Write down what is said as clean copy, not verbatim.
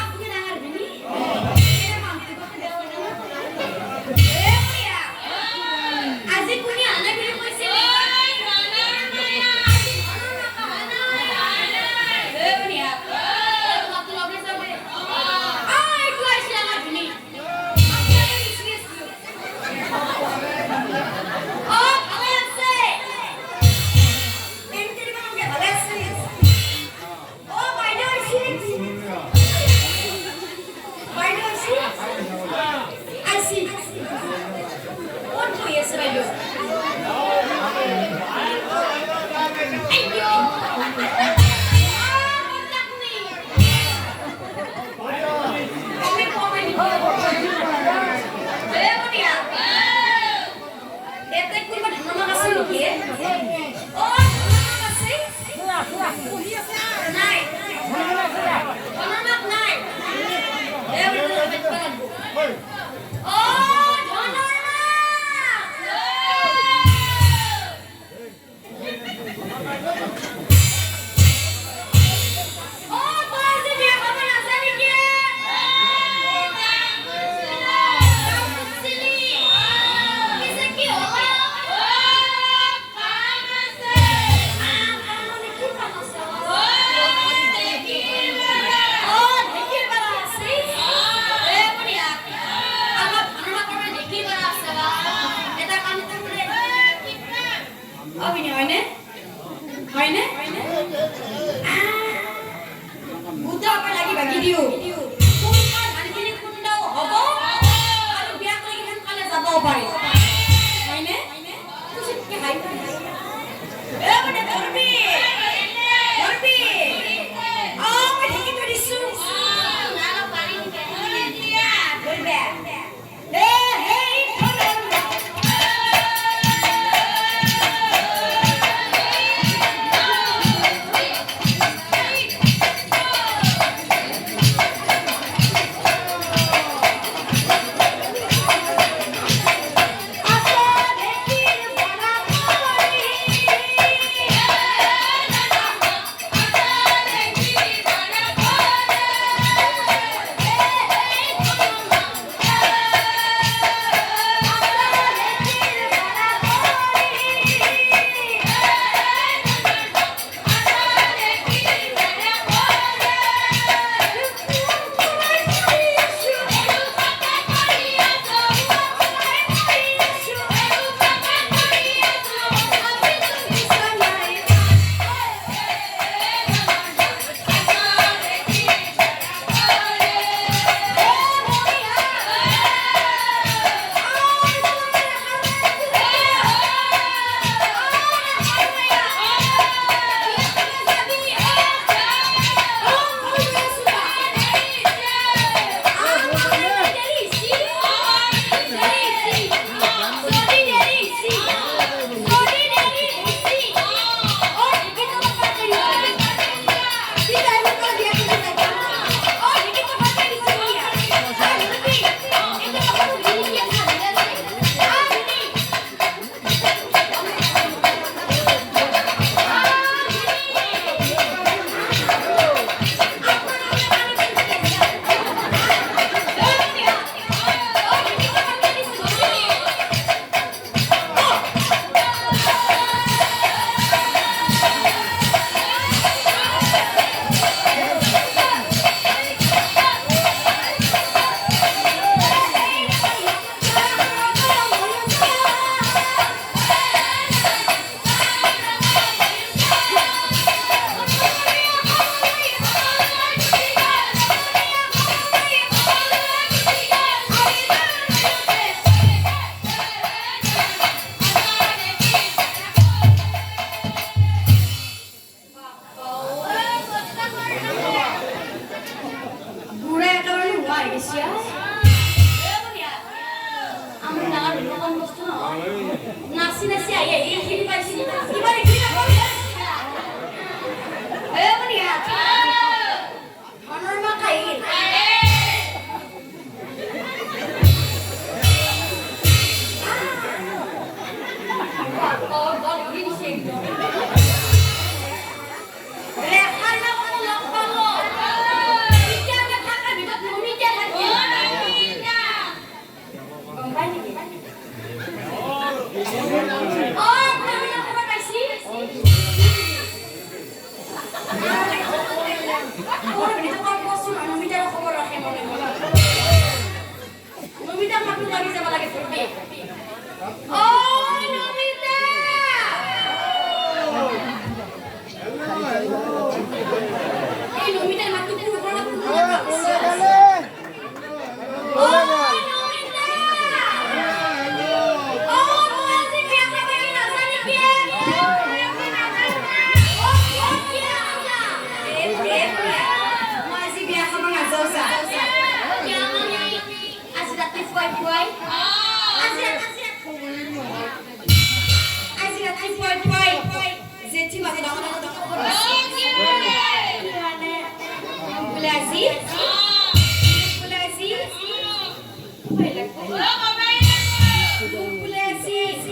আপনি রাঙার বিনি এ মানতে করতে দেও না এ ভাইয়া আজি কোনি আনা বিনি কইছে রানার মায়া আজি ভালো না কাহানা এ ভাইয়া তোমাক তো লবনে যাবে আই তুই আসি আমার বিনি আপনাকে সিরিয়াস ও ভালো আছে এন্ট্রি বানাকে ভালো আছে ও বাইরে serious Orang ini tuh kalau bosan, Nomita aku mau rakyat mau nengok. Nomita maklum lagi sama lagi pergi. Oh, Nomita. Nomita maklum puro puro. Oh, Nomita. Oh, masih biasa begini nasanya biasa. Masih biasa mengajar saya. Jangan asirat puai-puai. Asirat puai-puai. Zeti masih dah. Gimana? Bulasi?